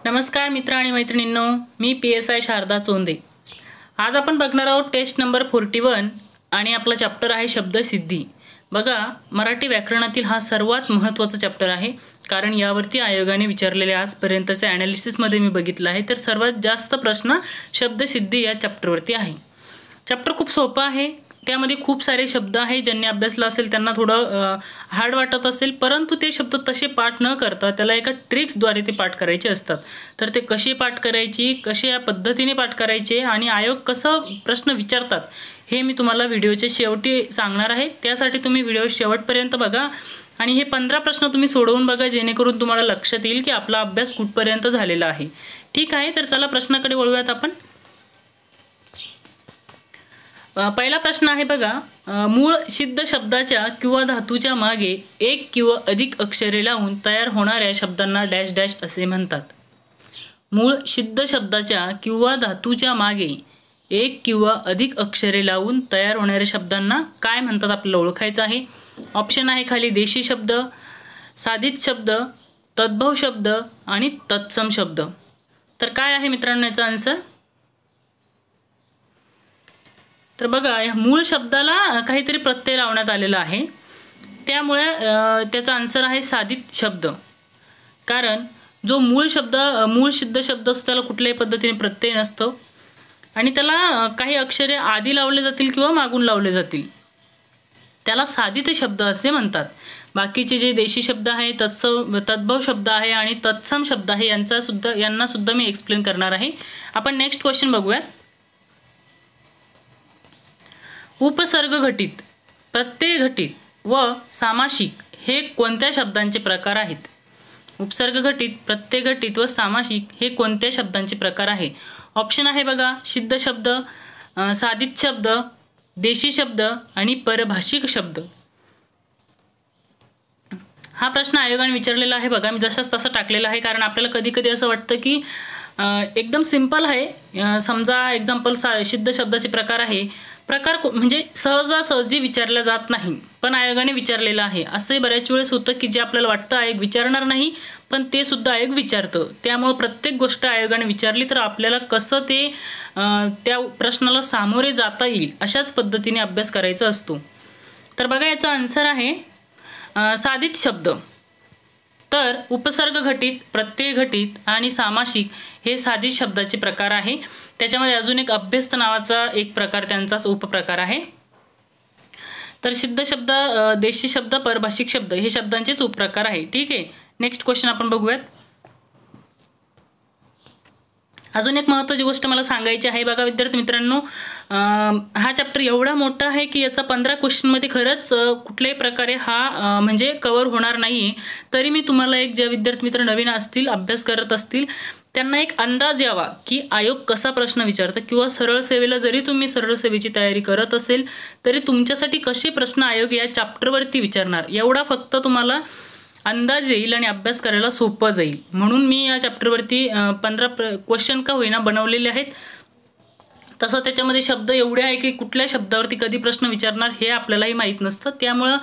नमस्कार मित्र आणि मैत्रिणींनो, मी PSI शारदा चोंदे। आज आपण बघणार आहोत टेस्ट नंबर 41 आणि आपला चॅप्टर आहे शब्दसिद्धी। बघा, मराठी व्याकरणातील हा सर्वात महत्त्वाचा चॅप्टर आहे, कारण यावरती आयोगाने विचारलेले आजपर्यंतचे ॲनालिसिस मध्ये मी बघितलं आहे तर सर्वात जास्त प्रश्न शब्दसिद्धी या चॅप्टरवरती आहे। चॅप्टर खूप सोपा आहे, त्यामध्ये खूप सारे शब्द आहे, ज्यांनी अभ्यासला असेल त्यांना थोडं हार्ड वाटत असेल, परंतु ते शब्द तसे पाठ न करता त्याला एका ट्रिक्सद्वारे ते पाठ करायचे असतात। तर ते कसे पाठ करायची, कसे या पद्धतीने पाठ करायचे आणि आयोग कसं प्रश्न विचारतात हे मी तुम्हाला व्हिडिओच्या शेवटी सांगणार आहे। त्यासाठी तुम्ही व्हिडिओ शेवटपर्यंत बघा आणि हे 15 प्रश्न तुम्ही सोडवून बघा, जेणेकरून तुम्हाला लक्षात येईल की आपला अभ्यास कुठपर्यंत झालेला आहे। ठीक आहे, तर चला प्रश्नाकडे वळूयात आपण। पहिला प्रश्न आहे बघा, मूळ सिद्ध शब्दाच्या किंवा धातूच्या मागे एक किंवा अधिक अक्षरे लावून तयार होणाऱ्या शब्दांना डॅश डॅश असे म्हणतात। मूळ सिद्ध शब्दाच्या किंवा धातूच्या मागे एक किंवा अधिक अक्षरे लावून तयार होणाऱ्या शब्दांना काय म्हणतात आपल्याला ओळखायचं आहे। ऑप्शन आहे खाली देशी शब्द, साधित शब्द, तद्भव शब्द आणि तत्सम शब्द। तर काय आहे मित्रांनो याचा आन्सर? तर बघा, या मूळ शब्दाला काहीतरी प्रत्यय लावण्यात आलेला आहे, त्यामुळे त्याचा आन्सर आहे साधित शब्द। कारण जो मूळ सिद्ध शब्द असतो त्याला कुठल्याही पद्धतीने प्रत्यय नसतो आणि त्याला काही अक्षरे आधी लावले जातील किंवा मागून लावले जातील, त्याला साधित शब्द असे म्हणतात। बाकीचे जे देशी शब्द आहे, तद्भव शब्द आहे आणि तत्सम शब्द आहे, यांना सुद्धा मी एक्सप्लेन करणार आहे। आपण नेक्स्ट क्वेश्चन बघूयात। उपसर्ग घटित, प्रत्यय घटित व सामासिक हे कोणत्या शब्दांचे प्रकार आहेत? उपसर्ग घटित, प्रत्यय घटित व सामासिक हे कोणत्या शब्दांचे प्रकार आहे? ऑप्शन आहे बघा, सिद्ध शब्द, साधित शब्द, देशी शब्द आणि परभाषिक शब्द। हा प्रश्न आयोगाने विचारलेला आहे बघा, मी जसाच तसा टाकलेला आहे, कारण आपल्याला कधी कधी असं वाटतं की एकदम सिंपल आहे। समजा एक्झाम्पल सिद्ध शब्दाचे प्रकार आहे, प्रकार म्हणजे सहजासहजी विचारला जात नाही, पण आयोगाने विचारलेला आहे। असे बऱ्याच वेळेस होतं की जे आपल्याला वाटतं आयोग विचारणार नाही, पण ते सुद्धा आयोग विचारतं। त्यामुळे प्रत्येक गोष्ट आयोगाने विचारली तर आपल्याला कसं ते त्या प्रश्नाला सामोरे जाता येईल अशाच पद्धतीने अभ्यास करायचा असतो। तर बघा, याचा आन्सर आहे साधित शब्द। तर उपसर्ग घटित, प्रत्यय घटित आणि सामासिक हे साधित शब्दाचे प्रकार आहे। त्याच्यामध्ये अजून एक अभ्यस्त नावाचा एक प्रकार, त्यांचाच उपप्रकार आहे। तर सिद्ध शब्द, देशी शब्द, परभाषिक शब्द हे शब्दांचेच उपप्रकार आहे। ठीक आहे, नेक्स्ट क्वेश्चन आपण बघूयात। अजून एक महत्त्वाची गोष्ट मला सांगायची आहे बघा विद्यार्थी मित्रांनो, हा चॅप्टर एवढा मोठा आहे की याचा 15 क्वेश्चनमध्ये खरंच कुठल्याही प्रकारे हा म्हणजे कव्हर होणार नाही। तरी मी तुम्हाला एक, जे विद्यार्थी मित्र नवीन असतील, अभ्यास करत असतील, त्यांना एक अंदाज यावा की आयोग कसा प्रश्न विचारतं, किंवा सरळ सेवेला जरी तुम्ही सरळ सेवेची तयारी करत असेल तरी तुमच्यासाठी कसे प्रश्न आयोग या चॅप्टरवरती विचारणार, एवढा फक्त तुम्हाला अंदाज येईल आणि अभ्यास करायला सोपं जाईल। म्हणून मी या चॅप्टरवरती 15 क्वेश्चन का होईना बनवलेले आहेत। तसं त्याच्यामध्ये शब्द एवढे आहे की कुठल्या शब्दावरती कधी प्रश्न विचारणार हे आपल्यालाही माहीत नसतं, त्यामुळं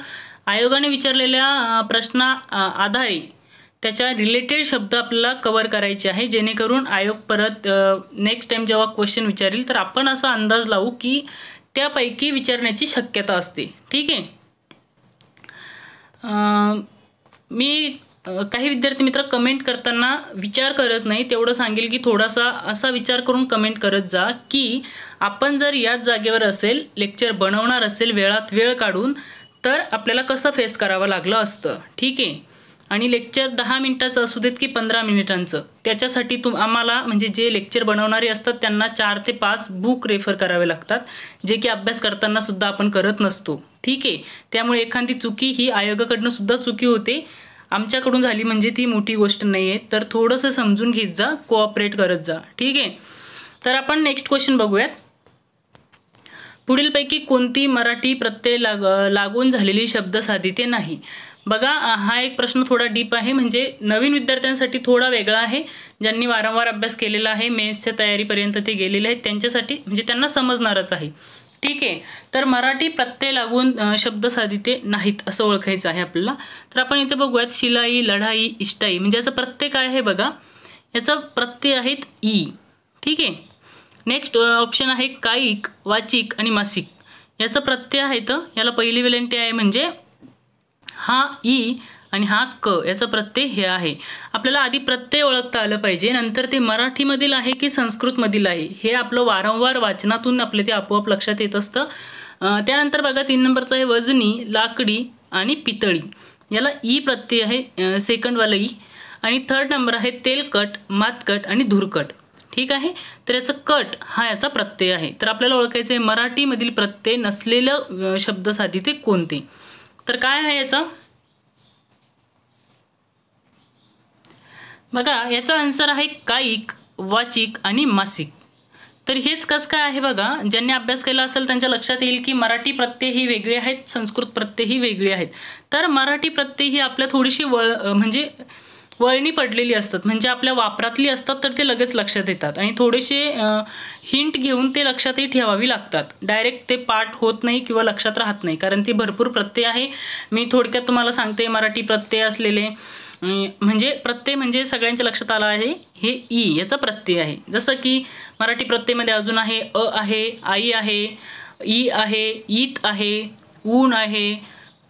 आयोगाने विचारलेल्या प्रश्ना आधारे त्याच्या रिलेटेड शब्द आपल्याला कव्हर करायचे आहे, जेणेकरून आयोग परत नेक्स्ट टाइम जेव्हा क्वेश्चन विचारेल तर आपण असा अंदाज लावू की त्यापैकी विचारण्याची शक्यता असते। ठीक आहे, मी काही विद्यार्थी मित्र कमेंट करताना विचार करत नाही, तेवढं सांगेल की थोडासा असा विचार करून कमेंट करत जा की आपण जर याच जागेवर असेल, लेक्चर बनवणार असेल वेळात वेळ काढून, तर आपल्याला कसं फेस करावं लागलं असतं। ठीक आहे, आणि लेक्चर 10 मिनिटाचं असू देत की 15 मिनिटांचं, त्याच्यासाठी आम्हाला म्हणजे जे लेक्चर बनवणारे असतात त्यांना 4 ते 5 बुक रेफर करावे लागतात, जे की अभ्यास करताना सुद्धा आपण करत नसतो। ठीक आहे, त्यामुळे एखादी चुकी ही आयोगाकडनं सुद्धा चुकी होते, आमच्याकडून झाली म्हणजे ती मोठी गोष्ट नाही आहे। तर थोडंसं समजून घेत जा, कोऑपरेट करत जा। ठीक आहे, तर आपण नेक्स्ट क्वेश्चन बघूयात। पुढीलपैकी कोणती मराठी प्रत्यय लागून झालेली शब्द साधिते नाही? बघा, हा एक प्रश्न थोडा डीप आहे, म्हणजे नवीन विद्यार्थ्यांसाठी थोडा वेगळा आहे। ज्यांनी वारंवार अभ्यास केलेला आहे, मेन्सच्या तयारीपर्यंत ते गेलेले आहेत, त्यांच्यासाठी म्हणजे त्यांना समजणारच आहे। ठीक आहे, तर मराठी प्रत्यय लागून शब्द साधिते नाहीत असं ओळखायचं आहे आपल्याला। तर आपण इथे बघूयात, शिलाई, लढाई, इष्टाई, म्हणजे याचा प्रत्यय काय आहे बघा, याचा प्रत्यय आहेत ई. ठीक आहे. नेक्स्ट ऑप्शन आहे कायिक, वाचिक आणि मासिक. याचा प्रत्यय आहे तर याला पहिली वेलांटी आहे म्हणजे हा ई आणि हा क, याचा प्रत्यय हे आहे. आपल्याला आधी प्रत्यय ओळखता आलं पाहिजे, नंतर ते मराठीमधील आहे की संस्कृतमधील आहे हे आपलं वारंवार वाचनातून आपले ते आपोआप लक्षात येत असतं. त्यानंतर बघा 3 नंबरचं आहे वजनी, लाकडी आणि पितळी. याला ई प्रत्यय आहे, सेकंडवाला ई. आणि 3rd नंबर आहे तेलकट, मातकट आणि धुरकट. ठीक आहे. तर याचं कट हा याचा प्रत्यय आहे. तर आपल्याला ओळखायचं आहे मराठीमधील प्रत्यय नसलेलं शब्दसाधी ते कोणते. तर काय आहे याचा बघा, याचा आन्सर आहे कायिक, वाचिक आणि मासिक. तर हेच कसं काय आहे बघा, ज्यांनी अभ्यास केला असेल त्यांच्या लक्षात येईल की मराठी प्रत्यय ही वेगळी आहेत, संस्कृत प्रत्यय ही वेगळी आहेत. तर मराठी प्रत्यय ही आपल्या थोडीशी म्हणजे वळणी पडलेली असतात, म्हणजे आपल्या वापरातली असतात, तर ते लगेच लक्षात येतात आणि थोडेसे हिंट घेऊन ते लक्षातही ठेवावी लागतात. डायरेक्ट ते पाठ होत नाही किंवा लक्षात राहत नाही, कारण ती भरपूर प्रत्यय आहे. मी थोडक्यात तुम्हाला सांगते. मराठी प्रत्यय असलेले म्हणजे प्रत्यय म्हणजे सगळ्यांच्या लक्षात आला आहे हे ई याचा प्रत्यय आहे. जसं की मराठी प्रत्ययमध्ये अजून आहे अ आहे, आई आहे, ई आहे, ईत आहे, ऊन आहे,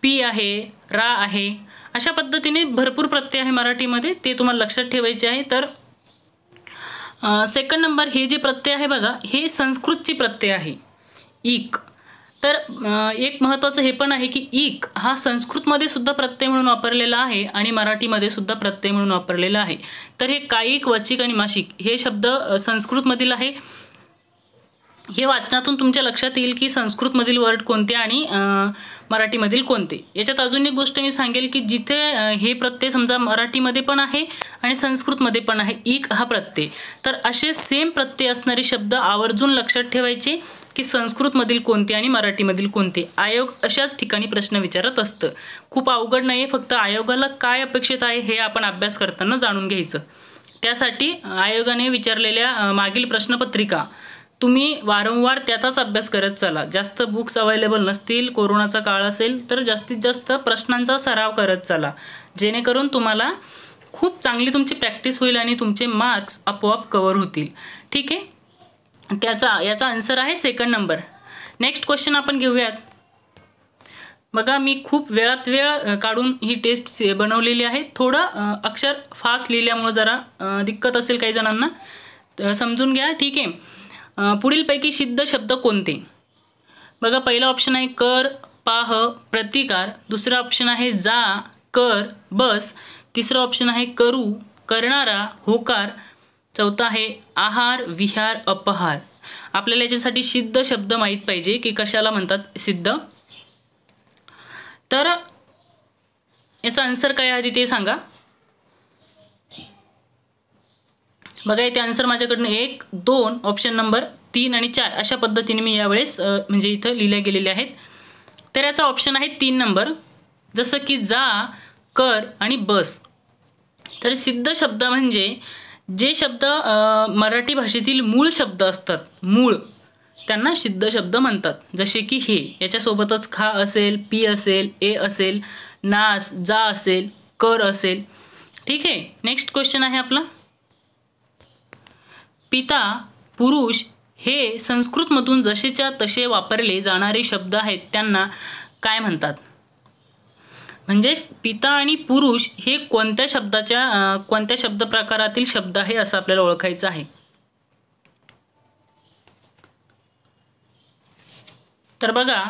पी आहे, रा आहे. अशा पद्धतीने भरपूर प्रत्यय आहे मराठीमध्ये, ते तुम्हाला लक्षात ठेवायचे आहे. तर सेकंड नंबर हे जे प्रत्यय आहे बघा, हे संस्कृतची प्रत्यय आहे इक. तर एक महत्त्वाचं हे पण आहे की इक हा संस्कृतमध्ये सुद्धा प्रत्यय म्हणून वापरलेला आहे आणि मराठीमध्ये सुद्धा प्रत्यय म्हणून वापरलेला आहे. तर हे कायिक, वाचिक आणि मासिक हे शब्द संस्कृतमधील आहे. हे वाचनातून तुमच्या लक्षात येईल की संस्कृतमधील वर्ड कोणते आणि मराठीमधील कोणते. याच्यात अजून एक गोष्ट मी सांगेल की जिथे हे प्रत्यय समजा मराठीमध्ये पण आहे आणि संस्कृतमध्ये पण आहे इक हा प्रत्यय, तर असे सेम प्रत्यय असणारे शब्द आवर्जून लक्षात ठेवायचे की संस्कृतमधील कोणते आणि मराठीमधील कोणते. आयोग अशाच ठिकाणी प्रश्न विचारत असतं. खूप अवघड नाही, फक्त आयोगाला काय अपेक्षित आहे हे आपण अभ्यास करताना जाणून घ्यायचं. त्यासाठी आयोगाने विचारलेल्या मागील प्रश्नपत्रिका तुम्ही वारंवार त्याचाच अभ्यास करत चला. जास्त बुक्स अवेलेबल नसतील, कोरोनाचा काळ असेल, तर जास्तीत जास्त प्रश्नांचा सराव करत चला, जेणेकरून तुम्हाला खूप चांगली तुमची प्रॅक्टिस होईल आणि तुमचे मार्क्स आपोआप कव्हर होतील. ठीक आहे. याचा आन्सर आहे सेकंड नंबर. नेक्स्ट क्वेश्चन आपण घेऊयात. बघा, मी खूप वेळात वेळ काढून ही टेस्ट बनवलेली आहे. थोडं अक्षर फास्ट लिहिल्यामुळे जरा दिक्कत असेल काही जणांना, समजून घ्या. ठीक आहे. पुढीलपैकी सिद्ध शब्द कोणते. बघा, पहिला ऑप्शन आहे कर, पाह, प्रतिकार. दुसरा ऑप्शन आहे जा, कर, बस. तिसरा ऑप्शन आहे करू, करणारा, होकार. चौथा आहे आहार, विहार, अपहार. आपल्याला याच्यासाठी सिद्ध शब्द माहीत पाहिजे की कशाला म्हणतात सिद्ध. तर याचा आन्सर काय आधी ते सांगा. बघा, इथे आन्सर माझ्याकडनं 1, 2, ऑप्शन नंबर 3 आणि 4 अशा पद्धतीने मी यावेळेस म्हणजे इथं लिहिल्या गेलेले आहेत. तर याचा ऑप्शन आहे 3 नंबर, जसं की जा, कर आणि बस. तर सिद्ध शब्द म्हणजे जे शब्द मराठी भाषेतील मूळ शब्द असतात, मूळ, त्यांना सिद्ध शब्द म्हणतात. जसे की हे, याच्यासोबतच खा असेल, पी असेल, ए असेल, नास, जा असेल, कर असेल. ठीक आहे. नेक्स्ट क्वेश्चन आहे आपला. पिता, पुरुष हे संस्कृतमधून जसेच्या तसे वापरले जाणारे शब्द आहेत, त्यांना काय म्हणतात. म्हणजेच पिता आणि पुरुष हे कोणत्या शब्द प्रकारातील शब्द आहे असं आपल्याला ओळखायचं आहे. तर बघा,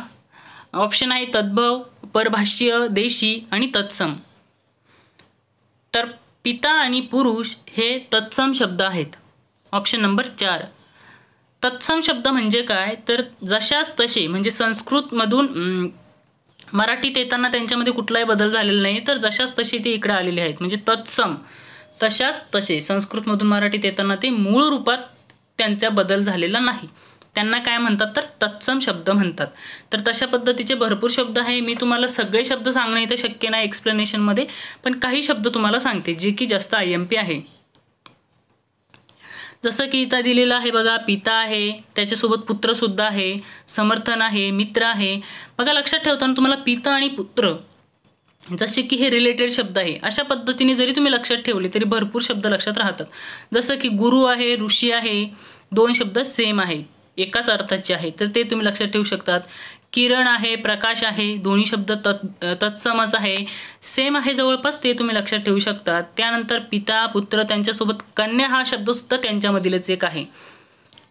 ऑप्शन आहे तद्भव, परभाष्य, देशी आणि तत्सम. तर पिता आणि पुरुष हे तत्सम शब्द आहेत. Option number 4. तत्सम शब्द म्हणजे काय, तर जशास तसे, म्हणजे संस्कृतमधून मराठीत येताना त्यांच्यामध्ये कुठलाही बदल झालेला नाही, तर जशास तसे ते इकडे आलेले आहेत. म्हणजे तत्सम, तशाच तसे. संस्कृतमधून मराठीत येताना ते मूळ रूपात त्यांचा बदल झालेला नाही. त्यांना काय म्हणतात, तर तत्सम शब्द म्हणतात. तर तशा पद्धतीचे भरपूर शब्द आहे. मी तुम्हाला सगळे शब्द सांगणं इथे शक्य नाही एक्सप्लेनेशनमध्ये, पण काही शब्द तुम्हाला सांगते जे की जास्त IMP आहे. जसं की इथं दिलेलं आहे बघा, पिता आहे, त्याच्यासोबत पुत्रसुद्धा आहे, समर्थन आहे, मित्र आहे. बघा, लक्षात ठेवताना तुम्हाला पिता आणि पुत्र जसे की हे रिलेटेड शब्द आहे, अशा पद्धतीने जरी तुम्ही लक्षात ठेवले तरी भरपूर शब्द लक्षात राहतात. जसं की गुरु आहे, ऋषी आहे, दोन शब्द सेम आहेत, एकाच अर्थाचे आहेत, तर ते तुम्ही लक्षात ठेवू शकतात. किरण आहे, प्रकाश आहे, दोन्ही शब्द तत्समच आहे, सेम आहे जवळपास, ते तुम्ही लक्षात ठेवू शकतात. त्यानंतर पिता पुत्र, त्यांच्यासोबत कन्या हा शब्दसुद्धा त्यांच्यामधीलच एक आहे.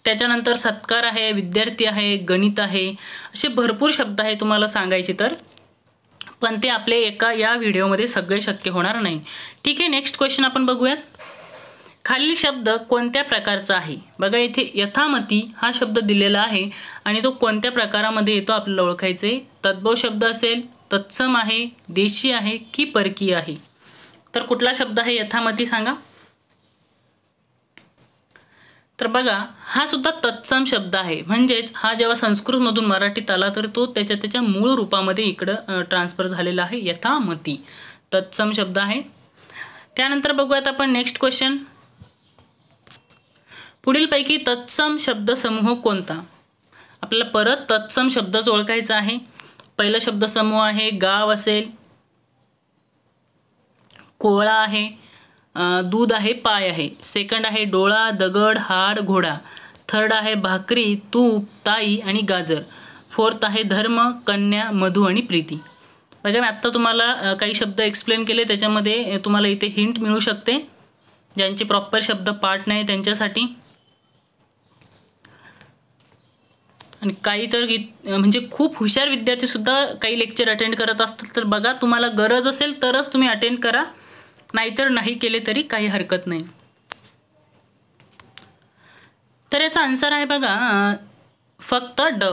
त्याच्यानंतर सत्कार आहे, विद्यार्थी आहे, गणित आहे, असे भरपूर शब्द आहे तुम्हाला सांगायचे तर, पण ते आपले एका या व्हिडिओमध्ये सगळे शक्य होणार नाही. ठीक आहे, नेक्स्ट क्वेश्चन आपण बघूयात. खालील शब्द कोणत्या प्रकारचा आहे? बघा इथे यथामती हा शब्द दिलेला आहे आणि तो कोणत्या प्रकारामध्ये येतो आपल्याला ओळखायचे. तद्भव शब्द असेल, तत्सम आहे, देशी आहे की परकीय आहे? तर कुठला शब्द आहे यथामती सांगा. तर बघा हा सुद्धा तत्सम शब्द आहे, म्हणजेच हा जेव्हा संस्कृतमधून मराठीत आला तर तो त्याच्या मूळ रूपामध्ये इकडं ट्रान्सफर झालेला आहे. यथामती तत्सम शब्द आहे. त्यानंतर बघूयात आपण नेक्स्ट क्वेश्चन. पुढीलपैकी तत्सम शब्दसमूह कोणता? आपल्याला परत तत्सम शब्दच ओळखायचा आहे. पहिला शब्दसमूह आहे गाव असेल, कोळा आहे, दूध आहे, पाय आहे. सेकंड आहे डोळा, दगड, हाड, घोडा. थर्ड आहे भाकरी, तूप, ताई आणि गाजर. फोर्थ आहे धर्म, कन्या, मधु आणि प्रीती. बघा मी आत्ता तुम्हाला काही शब्द एक्सप्लेन केले, त्याच्यामध्ये तुम्हाला इथे हिंट मिळू शकते ज्यांचे प्रॉपर शब्द पाठ नाही त्यांच्यासाठी. आणि काही तर म्हणजे खूप हुशार विद्यार्थीसुद्धा काही लेक्चर अटेंड करत असतात, तर बघा तुम्हाला गरज असेल तरच तुम्ही अटेंड करा, नाहीतर नाही केले तरी काही हरकत नाही. तर याचा आन्सर आहे बघा फक्त ड.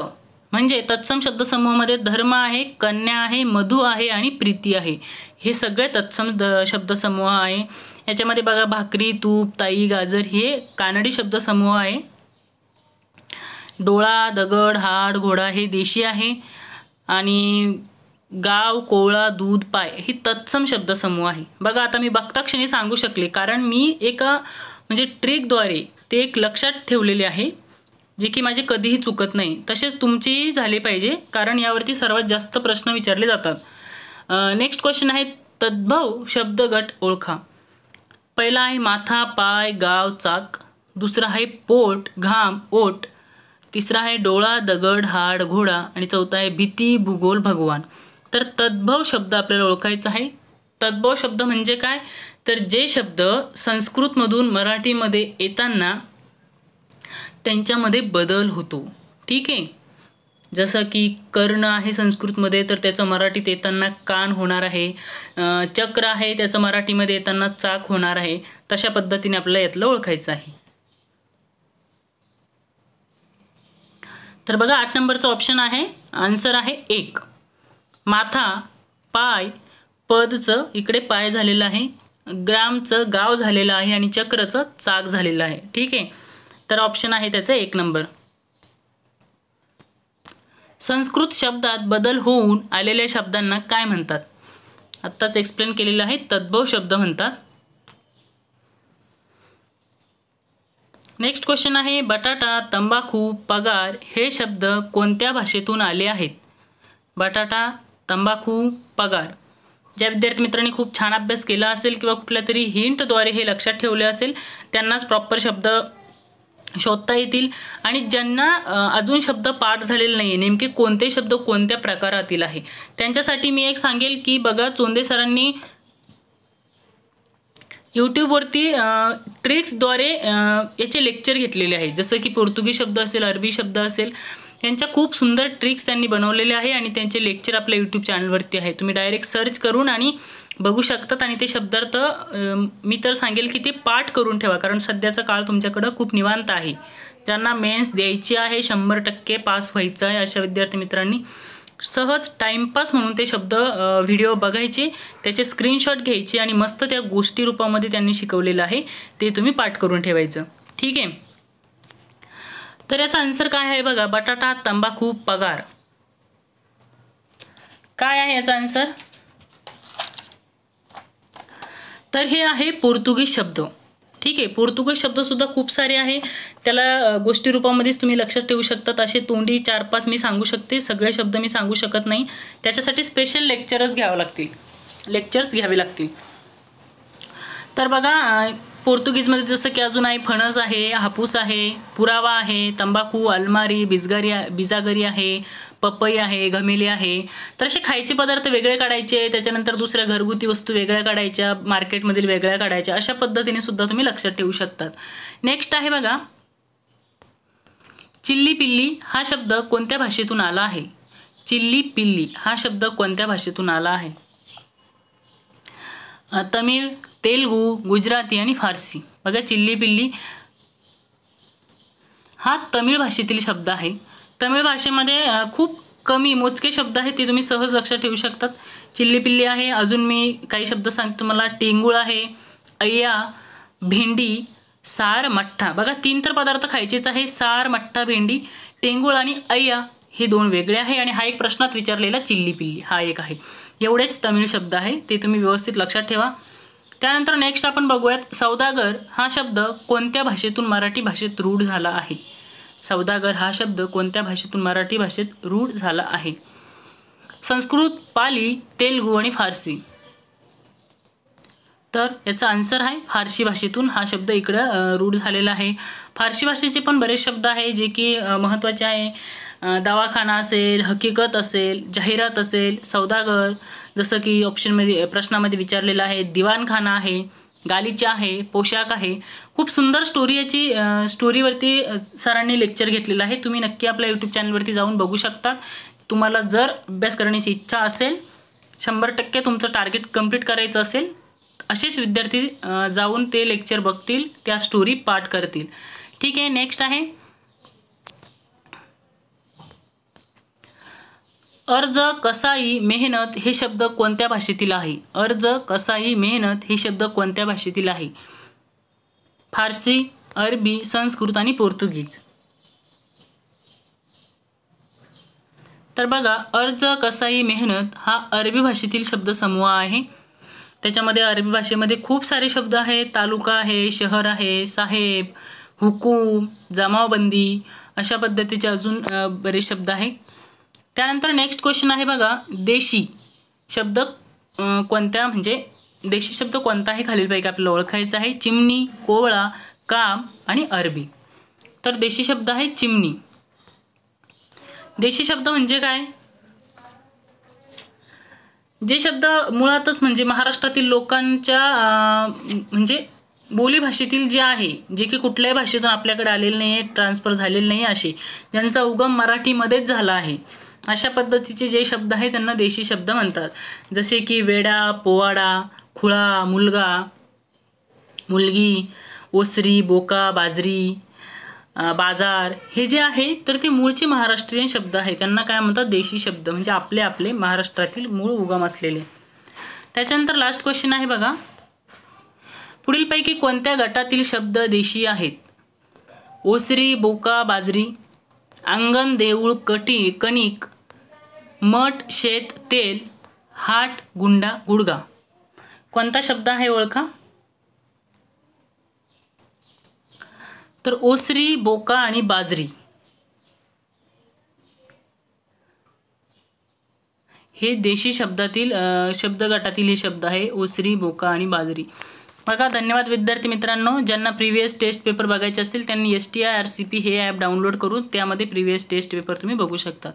म्हणजे तत्सम शब्दसमूहामध्ये धर्म आहे, कन्या आहे, मधु आहे आणि प्रीती आहे. हे सगळे तत्सम शब्दसमूह आहे. याच्यामध्ये बघा भाकरी, तूप, ताई, गाजर हे कानडी शब्दसमूह आहे. डोळा, दगड, हाड, घोडा हे देशी आहे. आणि गाव, कोळा, दूध, पाय ही तत्सम शब्दसमूह आहे. बघा आता मी बघता क्षणी सांगू शकले, कारण मी एका म्हणजे ट्रिकद्वारे ते एक लक्षात ठेवलेले आहे, जे की माझे कधीही चुकत नाही. तसेच तुमचेही झाले पाहिजे, कारण यावरती सर्वात जास्त प्रश्न विचारले जातात. नेक्स्ट क्वेश्चन आहे तद्भव शब्दगट ओळखा. पहिला आहे माथा, पाय, गाव, चाक. दुसरा आहे पोट, घाम, ओट. तिसरा आहे डोळा, दगड, हाड, घोडा. आणि चौथा आहे भीती, भूगोल, भगवान. तर तद्भव शब्द आपल्याला ओळखायचा आहे. तद्भव शब्द म्हणजे काय? तर जे शब्द संस्कृतमधून मराठीमध्ये येताना त्यांच्यामध्ये बदल होतो. ठीक आहे, जसं की कर्ण आहे संस्कृतमध्ये, तर त्याचं मराठीत येताना कान होणार आहे. चक्र आहे, त्याचं मराठीमध्ये येताना चाक होणार आहे. तशा पद्धतीने आपल्याला यातलं ओळखायचं आहे. तर बघा 8 नंबरचा ऑप्शन आहे, आन्सर आहे 1. माथा, पाय, पदचं इकडे पाय झालेलं आहे, ग्रामचं गाव झालेलं आहे आणि चक्रचं चाक झालेलं आहे. ठीक आहे, तर ऑप्शन आहे त्याचं 1 नंबर. संस्कृत शब्दात बदल होऊन आलेल्या शब्दांना काय म्हणतात? आत्ताच एक्सप्लेन केलेलं आहे, तद्भव शब्द म्हणतात. नेक्स्ट क्वेश्चन आहे बटाटा, तंबाखू, पगार हे शब्द कोणत्या भाषेतून आले आहेत? बटाटा, तंबाखू, पगार. ज्या विद्यार्थी मित्रांनी खूप छान अभ्यास केला असेल किंवा कुठल्या तरी हिंटद्वारे हे लक्षात ठेवले असेल त्यांनाच प्रॉपर शब्द शोधता येतील. आणि ज्यांना अजून शब्द पाठ झालेले नाही आहे, नेमके कोणते शब्द कोणत्या प्रकारातील आहे, त्यांच्यासाठी मी एक सांगेल की बघा चोंदे सरांनी यूट्यूबवरती ट्रिक्सद्वारे याचे लेक्चर घेतलेले आहे. जसं की पोर्तुगीज शब्द असेल, अरबी शब्द असेल, यांच्या खूप सुंदर ट्रिक्स त्यांनी बनवलेले आहे आणि त्यांचे लेक्चर आपल्या यूट्यूब चॅनलवरती आहे. तुम्ही डायरेक्ट सर्च करून आणि बघू शकतात. आणि ते शब्दार्थ मी तर सांगेल की ते पाठ करून ठेवा, कारण सध्याचा काळ तुमच्याकडं खूप निवांत आहे. ज्यांना मेन्स द्यायची आहे, 100% पास व्हायचं आहे, अशा विद्यार्थी मित्रांनी सहज टाईमपास म्हणून ते शब्द व्हिडिओ बघायचे, त्याचे स्क्रीनशॉट घ्यायचे आणि मस्त त्या गोष्टी रूपामध्ये त्यांनी शिकवलेलं आहे ते तुम्ही पाठ करून ठेवायचं. ठीक आहे, तर याचा आन्सर काय आहे बघा, बटाटा, तंबाखू, पगार. काय आहे याचा आन्सर? तर हे आहे पोर्तुगीज शब्द. ठीक आहे, पोर्तुगीज शब्दसुद्धा खूप सारे आहे, त्याला गोष्टी रूपामध्येच तुम्ही लक्षात ठेवू शकतात. असे तोंडी 4-5 मी सांगू शकते, सगळे शब्द मी सांगू शकत नाही, त्याच्यासाठी स्पेशल लेक्चरच घ्यावं लागतील. लेक्चर्स घ्यावे लागतील. तर बघा पोर्तुगीजमध्ये जसं की अजून आहे फणस आहे, हापूस आहे, पुरावा आहे, तंबाखू, अलमारी, बिजागरी आहे, पपई आहे, घमेली आहे. तर असे खायचे पदार्थ वेगळे काढायचे, त्याच्यानंतर दुसऱ्या घरगुती वस्तू वेगळ्या काढायच्या, मार्केटमधील वेगळ्या काढायच्या. अशा पद्धतीने सुद्धा तुम्ही लक्षात ठेवू शकतात. नेक्स्ट आहे बघा चिल्ली पिल्ली हा शब्द कोणत्या भाषेतून आला आहे? चिल्ली पिल्ली हा शब्द कोणत्या भाषेतून आला आहे? तमिळ, तेलुगू, गुजराती आणि फारसी. बघा चिल्ली पिल्ली हा तमिळ भाषेतील शब्द आहे. तमिळ भाषेमध्ये खूप कमी मोजके शब्द आहेत, ते तुम्ही सहज लक्षात ठेवू शकतात. चिल्ली पिल्ली आहे. अजून मी काही शब्द सांगतो तुम्हाला. टेंगूळ आहे, अय्या, भेंडी, सार, मठ्ठा. बघा 3 तर पदार्थ खायचेच आहे. सार, मठ्ठा, भेंडी, टेंगूळ आणि अय्या हे 2 वेगळे आहे. आणि हा एक प्रश्नात विचारलेला चिल्ली पिल्ली हा एक आहे. एवढेच तमिळ शब्द आहे, ते तुम्ही व्यवस्थित लक्षात ठेवा. त्यानंतर नेक्स्ट आपण बघूयात सौदागर हा शब्द कोणत्या भाषेतून मराठी भाषेत रूढ झाला आहे? सौदागर हा शब्द कोणत्या भाषेतून मराठी भाषेत रूढ झाला आहे? संस्कृत, पाली, तेलुगू आणि फारसी. तर याचा आन्सर आहे फारसी भाषेतून हा शब्द इकडं रूढ झालेला आहे. फारसी भाषेचे पण बरेच शब्द आहे जे की महत्त्वाचे आहे. दवाखाना असेल, हकीकत असेल, जाहिरात असेल, सौदागर जसं की ऑप्शनमध्ये प्रश्नामध्ये विचारलेलं आहे. दिवाणखाना आहे, गालिचा आहे, पोशाख आहे. खूप सुंदर स्टोरीवरती सरांनी लेक्चर घेतलेलं आहे. तुम्ही नक्की आपल्या यूट्यूब चॅनलवरती जाऊन बघू शकता. तुम्हाला जर अभ्यास करण्याची इच्छा असेल, 100% तुमचं टार्गेट कंप्लीट करायचं असेल, असेच विद्यार्थी जाऊन ते लेक्चर बघतील, त्या स्टोरी पाठ करतील. ठीक आहे. नेक्स्ट आहे अर्ज, कसाई, मेहनत हे शब्द कोणत्या भाषेतील आहे? अर्ज, कसाई, मेहनत हे शब्द कोणत्या भाषेतील आहे? फारसी, अरबी, संस्कृत आणि पोर्तुगीज. तर बघा अर्ज, कसाई, मेहनत हा अरबी भाषेतील शब्दसमूह आहे. त्याच्यामध्ये अरबी भाषेमध्ये खूप सारे शब्द आहेत. तालुका आहे, शहर आहे, साहेब, हुकूम, जमावबंदी अशा पद्धतीचे अजून बरेच शब्द आहेत. त्यानंतर नेक्स्ट क्वेश्चन आहे बघा देशी शब्द कोणत्या म्हणजे देशी शब्द कोणता आहे खालीलपैकी आपल्याला ओळखायचा आहे? चिमणी, कोवळा, काम आणि अरबी. तर देशी शब्द आहे चिमणी. देशी शब्द म्हणजे काय? जे शब्द मुळातच म्हणजे महाराष्ट्रातील लोकांच्या म्हणजे बोलीभाषेतील जे आहे, जे की कुठल्याही भाषेतून आपल्याकडे आलेले नाही आहे, ट्रान्सफर झालेले नाही, असे ज्यांचा उगम मराठीमध्येच झाला आहे, अशा पद्धतीचे जे शब्द आहेत त्यांना देशी शब्द म्हणतात. जसे की वेडा, पोवाडा, खुळा, मुलगा, मुलगी, ओसरी, बोका, बाजरी, बाजार हे जे आहे तर ते मूळचे महाराष्ट्रीयन शब्द आहेत. त्यांना काय म्हणतात? देशी शब्द. म्हणजे आपले आपले महाराष्ट्रातील मूळ उगम असलेले. त्याच्यानंतर लास्ट क्वेश्चन आहे बघा पुढीलपैकी कोणत्या गटातील शब्द देशी आहेत? ओसरी, बोका, बाजरी, अंगण, देऊळ, कणिक, मठ, शेत, तेल, हाट, गुंडा, गुडगा. कोणता शब्द आहे ओळखा? तर ओसरी, बोका आणि बाजरी हे देशी शब्दातील शब्द गटातील हे शब्द आहे. ओसरी, बोका आणि बाजरी. बघा धन्यवाद विद्यार्थी मित्रांनो. ज्यांना प्रीवियस टेस्ट पेपर बघायचे असतील त्यांनी STIRCP हे ॲप डाउनलोड करून त्यामध्ये प्रीवियस टेस्ट पेपर तुम्ही बघू शकता.